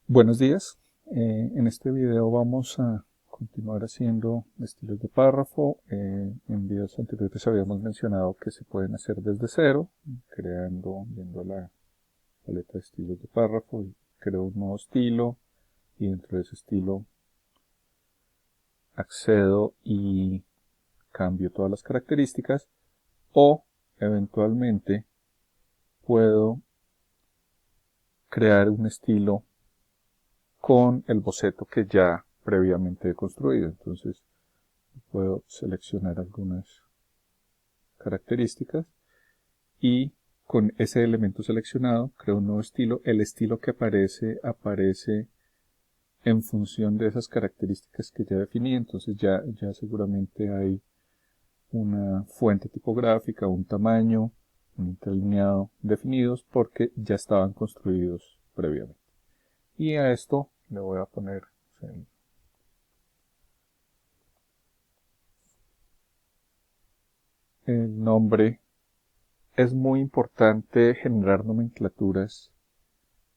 Buenos días. En este video vamos a continuar haciendo estilos de párrafo. En videos anteriores habíamos mencionado que se pueden hacer desde cero, viendo la paleta de estilos de párrafo, y creo un nuevo estilo, y dentro de ese estilo accedo y cambio todas las características, o eventualmente puedo crear un estilo con el boceto que ya previamente he construido. Entonces puedo seleccionar algunas características y con ese elemento seleccionado creo un nuevo estilo. El estilo que aparece en función de esas características que ya definí. Entonces ya seguramente hay una fuente tipográfica, un tamaño, un interlineado definidos porque ya estaban construidos previamente. Y a esto le voy a poner el nombre. Es muy importante generar nomenclaturas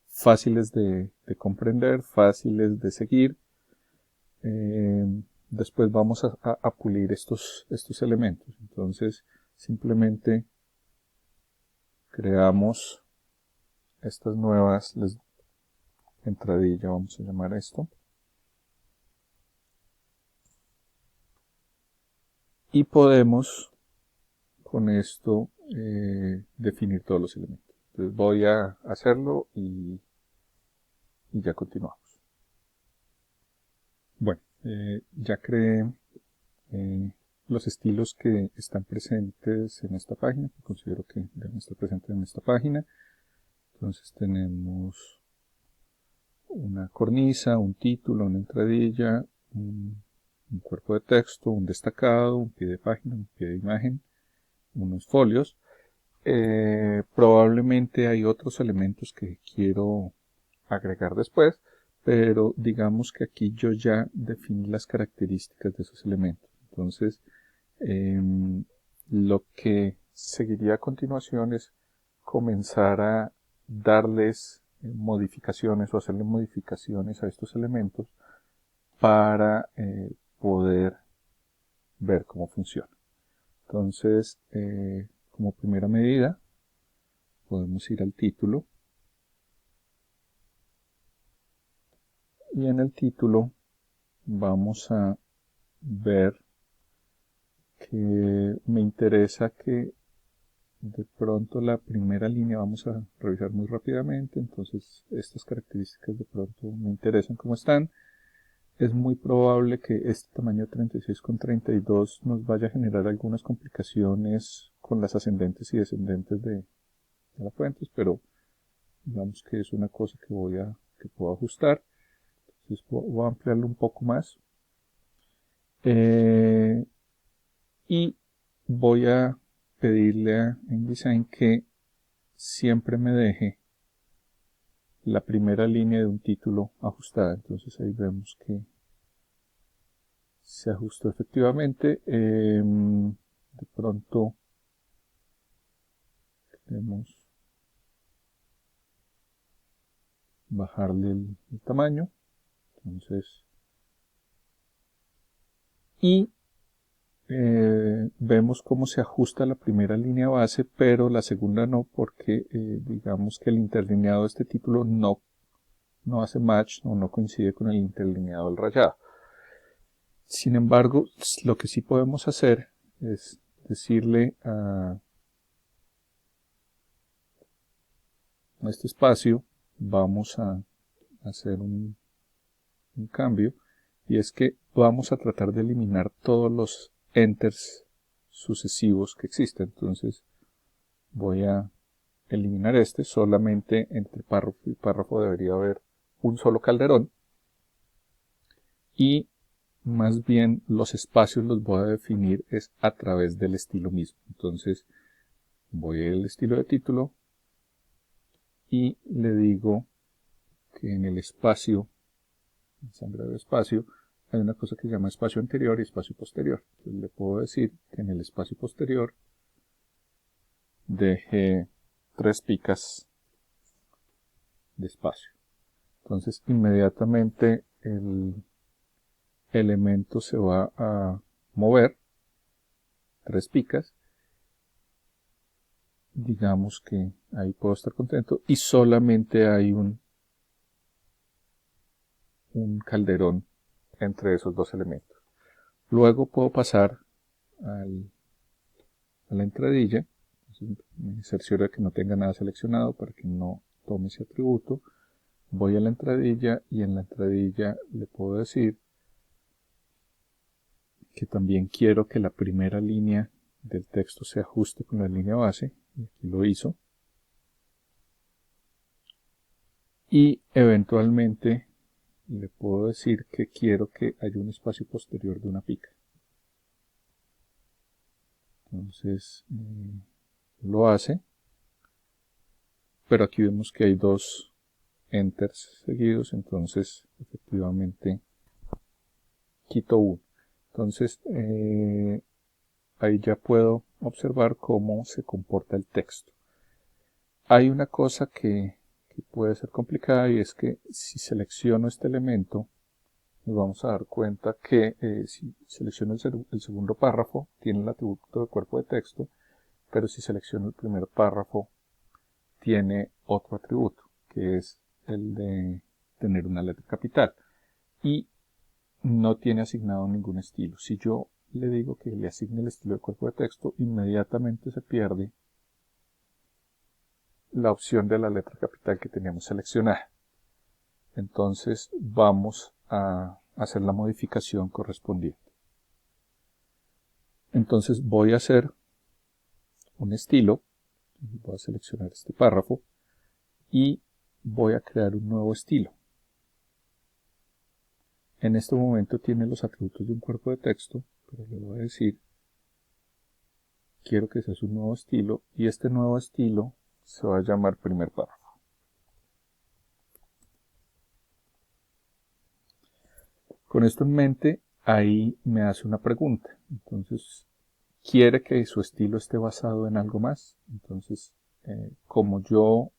fáciles de comprender, fáciles de seguir. Después vamos a pulir estos elementos. Entonces simplemente creamos estas nuevas entradilla, vamos a llamar esto. Y podemos con esto definir todos los elementos. Entonces voy a hacerlo y ya continuamos. Bueno, ya creé los estilos que están presentes en esta página, que considero que deben estar presentes en esta página. Entonces tenemos una cornisa, un título, una entradilla, un cuerpo de texto, un destacado, un pie de página, un pie de imagen, unos folios. Probablemente hay otros elementos que quiero agregar después, pero digamos que aquí yo ya definí las características de esos elementos. Entonces, lo que seguiría a continuación es comenzar a darles modificaciones o hacerle modificaciones a estos elementos para poder ver cómo funciona. Entonces, como primera medida, podemos ir al título y en el título vamos a ver que me interesa que de pronto la primera línea vamos a revisar muy rápidamente. Entonces estas características de pronto me interesan como están. Es muy probable que este tamaño 36,32 nos vaya a generar algunas complicaciones con las ascendentes y descendentes de las fuentes, pero digamos que es una cosa que puedo ajustar. Entonces voy a ampliarlo un poco más. Y voy a pedirle a InDesign que siempre me deje la primera línea de un título ajustada. Entonces ahí vemos que se ajustó efectivamente. De pronto queremos bajarle el tamaño. Entonces, y vemos cómo se ajusta la primera línea base, pero la segunda no, porque digamos que el interlineado de este título no hace match o no coincide con el interlineado del rayado. Sin embargo, lo que sí podemos hacer es decirle a este espacio, vamos a hacer un cambio, y es que vamos a tratar de eliminar todos los enters sucesivos que existen. Entonces voy a eliminar este, solamente entre párrafo y párrafo debería haber un solo calderón, y más bien los espacios los voy a definir es a través del estilo mismo. Entonces voy al estilo de título y le digo que en el espacio, en espacio, hay una cosa que se llama espacio anterior y espacio posterior. Entonces le puedo decir que en el espacio posterior deje 3 picas de espacio. Entonces inmediatamente el elemento se va a mover 3 picas. Digamos que ahí puedo estar contento y solamente hay un calderón entre esos 2 elementos. Luego puedo pasar a la entradilla. Entonces, me cercioro de que no tenga nada seleccionado para que no tome ese atributo. Voy a la entradilla y en la entradilla le puedo decir que también quiero que la primera línea del texto se ajuste con la línea base. Y aquí lo hizo. Y eventualmente le puedo decir que quiero que haya un espacio posterior de una pica. Entonces lo hace, pero aquí vemos que hay 2 enters seguidos, entonces efectivamente quito 1. Entonces ahí ya puedo observar cómo se comporta el texto. Hay una cosa que puede ser complicada y es que si selecciono este elemento, nos vamos a dar cuenta que si selecciono el segundo párrafo, tiene el atributo de cuerpo de texto, pero si selecciono el primer párrafo, tiene otro atributo, que es el de tener una letra capital. Y no tiene asignado ningún estilo. Si yo le digo que le asigne el estilo de cuerpo de texto, inmediatamente se pierde la opción de la letra capital que teníamos seleccionada. Entonces vamos a hacer la modificación correspondiente. Entonces voy a hacer un estilo, voy a seleccionar este párrafo y voy a crear un nuevo estilo. En este momento tiene los atributos de un cuerpo de texto, pero le voy a decir, quiero que sea un nuevo estilo y este nuevo estilo se va a llamar primer párrafo. Con esto en mente, ahí me hace una pregunta. Entonces, quiere que su estilo esté basado en algo más. Entonces, como yo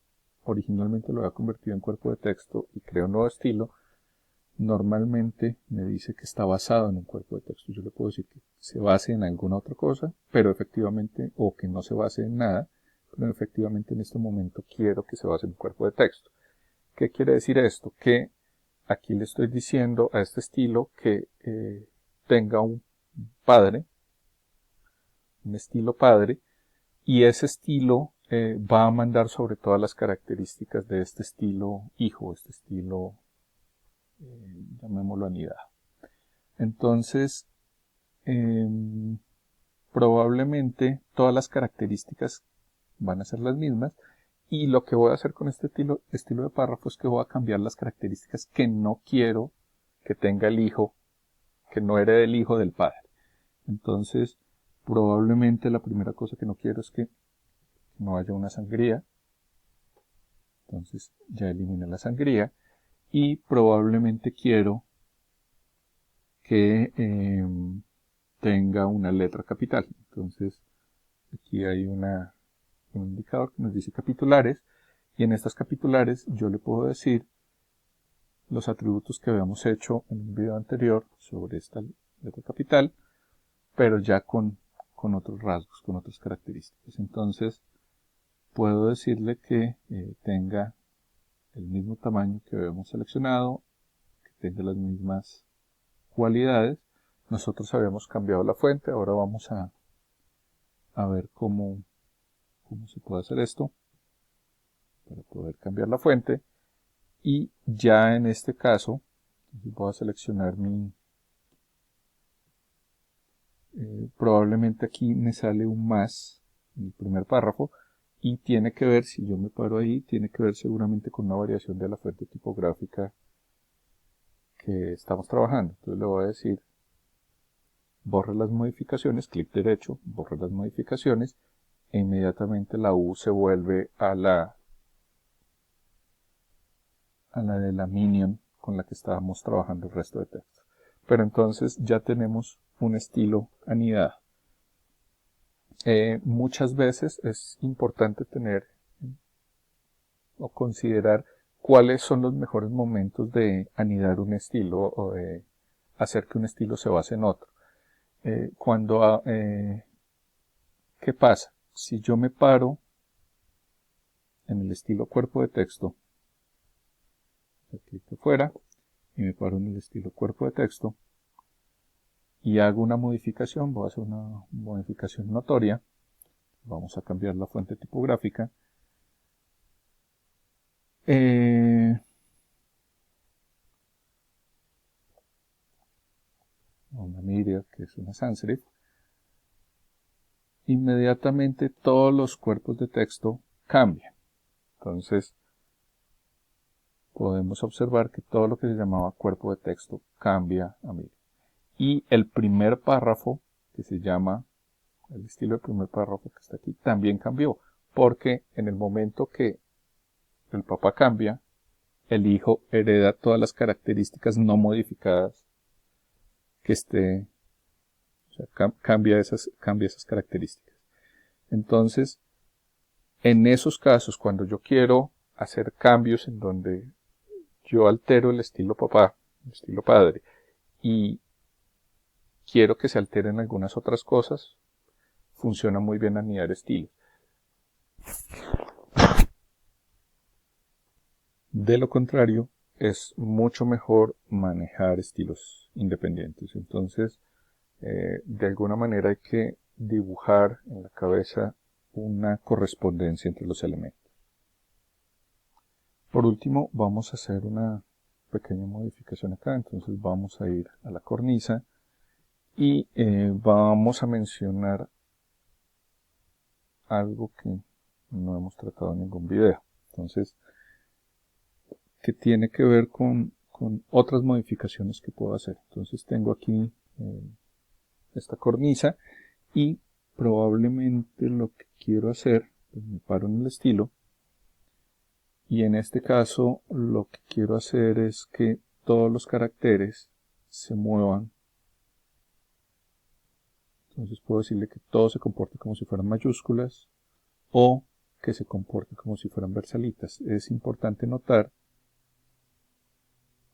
originalmente lo había convertido en cuerpo de texto y creo un nuevo estilo, normalmente me dice que está basado en un cuerpo de texto. Yo le puedo decir que se base en alguna otra cosa, pero efectivamente, o que no se base en nada, pero efectivamente en este momento quiero que se base en un cuerpo de texto. ¿Qué quiere decir esto? Que aquí le estoy diciendo a este estilo que tenga un padre, un estilo padre, y ese estilo va a mandar sobre todas las características de este estilo hijo, este estilo, llamémoslo anidad. Entonces, probablemente todas las características van a ser las mismas, y lo que voy a hacer con este estilo de párrafo es que voy a cambiar las características que no quiero que tenga el hijo, que no herede el hijo del padre. Entonces, probablemente la primera cosa que no quiero es que no haya una sangría. Entonces ya eliminé la sangría. Y probablemente quiero que tenga una letra capital. Entonces aquí hay un indicador que nos dice capitulares. Y en estas capitulares yo le puedo decir los atributos que habíamos hecho en un video anterior sobre esta letra capital, pero ya con otros rasgos, con otras características. Entonces puedo decirle que tenga el mismo tamaño que habíamos seleccionado, que tenga las mismas cualidades. Nosotros habíamos cambiado la fuente, ahora vamos a ver cómo se puede hacer esto para poder cambiar la fuente. Y ya en este caso voy a seleccionar probablemente aquí me sale un más en el primer párrafo y tiene que ver, si yo me paro ahí, tiene que ver seguramente con una variación de la fuente tipográfica que estamos trabajando. Entonces le voy a decir borre las modificaciones, clic derecho, borre las modificaciones e inmediatamente la U se vuelve a la de la minion con la que estábamos trabajando el resto de texto. Pero entonces ya tenemos un estilo anidado. Muchas veces es importante tener o considerar cuáles son los mejores momentos de anidar un estilo o de hacer que un estilo se base en otro. ¿Qué pasa? Si yo me paro en el estilo cuerpo de texto, clic fuera, y me paro en el estilo cuerpo de texto, y hago una modificación, voy a hacer una modificación notoria, vamos a cambiar la fuente tipográfica, una Myriad, que es una sans serif, inmediatamente todos los cuerpos de texto cambian. Entonces, podemos observar que todo lo que se llamaba cuerpo de texto cambia a Myriad. Y el primer párrafo, que se llama, el estilo del primer párrafo que está aquí, también cambió. Porque en el momento que el papá cambia, el hijo hereda todas las características no modificadas que esté, o sea, cambia esas características. Entonces, en esos casos, cuando yo quiero hacer cambios en donde yo altero el estilo papá, el estilo padre, y quiero que se alteren algunas otras cosas, funciona muy bien anidar estilos. De lo contrario, es mucho mejor manejar estilos independientes. Entonces, de alguna manera hay que dibujar en la cabeza una correspondencia entre los elementos. Por último, vamos a hacer una pequeña modificación acá. Entonces vamos a ir a la cornisa y vamos a mencionar algo que no hemos tratado en ningún video. Entonces, que tiene que ver con otras modificaciones que puedo hacer. Entonces tengo aquí esta cornisa y probablemente lo que quiero hacer, pues me paro en el estilo, y en este caso lo que quiero hacer es que todos los caracteres se muevan. Entonces puedo decirle que todo se comporte como si fueran mayúsculas o que se comporte como si fueran versalitas. Es importante notar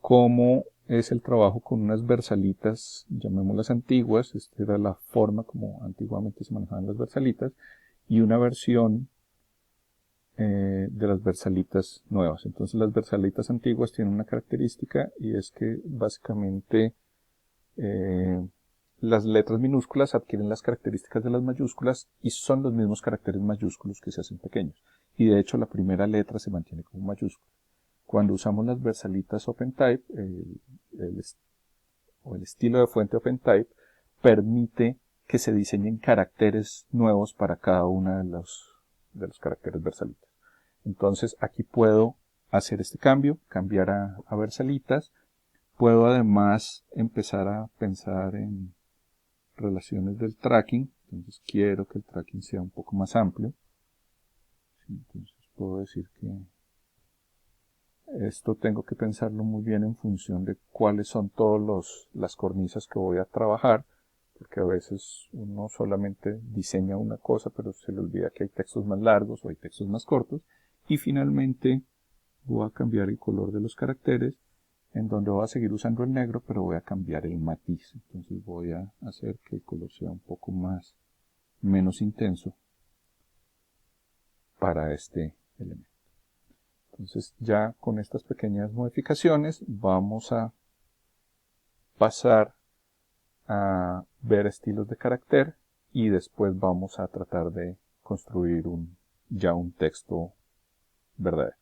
cómo es el trabajo con unas versalitas, llamémoslas antiguas. Esta era la forma como antiguamente se manejaban las versalitas, y una versión de las versalitas nuevas. Entonces las versalitas antiguas tienen una característica, y es que básicamente las letras minúsculas adquieren las características de las mayúsculas y son los mismos caracteres mayúsculos que se hacen pequeños. Y de hecho la primera letra se mantiene como mayúscula. Cuando usamos las versalitas OpenType, el estilo de fuente OpenType permite que se diseñen caracteres nuevos para cada uno de los caracteres versalitas. Entonces aquí puedo hacer este cambio, cambiar a versalitas. Puedo además empezar a pensar en relaciones del tracking. Entonces quiero que el tracking sea un poco más amplio. Entonces puedo decir que esto tengo que pensarlo muy bien en función de cuáles son todas las cornisas que voy a trabajar, porque a veces uno solamente diseña una cosa, pero se le olvida que hay textos más largos o hay textos más cortos. Y finalmente voy a cambiar el color de los caracteres, en donde voy a seguir usando el negro, pero voy a cambiar el matiz. Entonces voy a hacer que el color sea un poco menos intenso para este elemento. Entonces ya con estas pequeñas modificaciones vamos a pasar a ver estilos de carácter, y después vamos a tratar de construir ya un texto verdadero.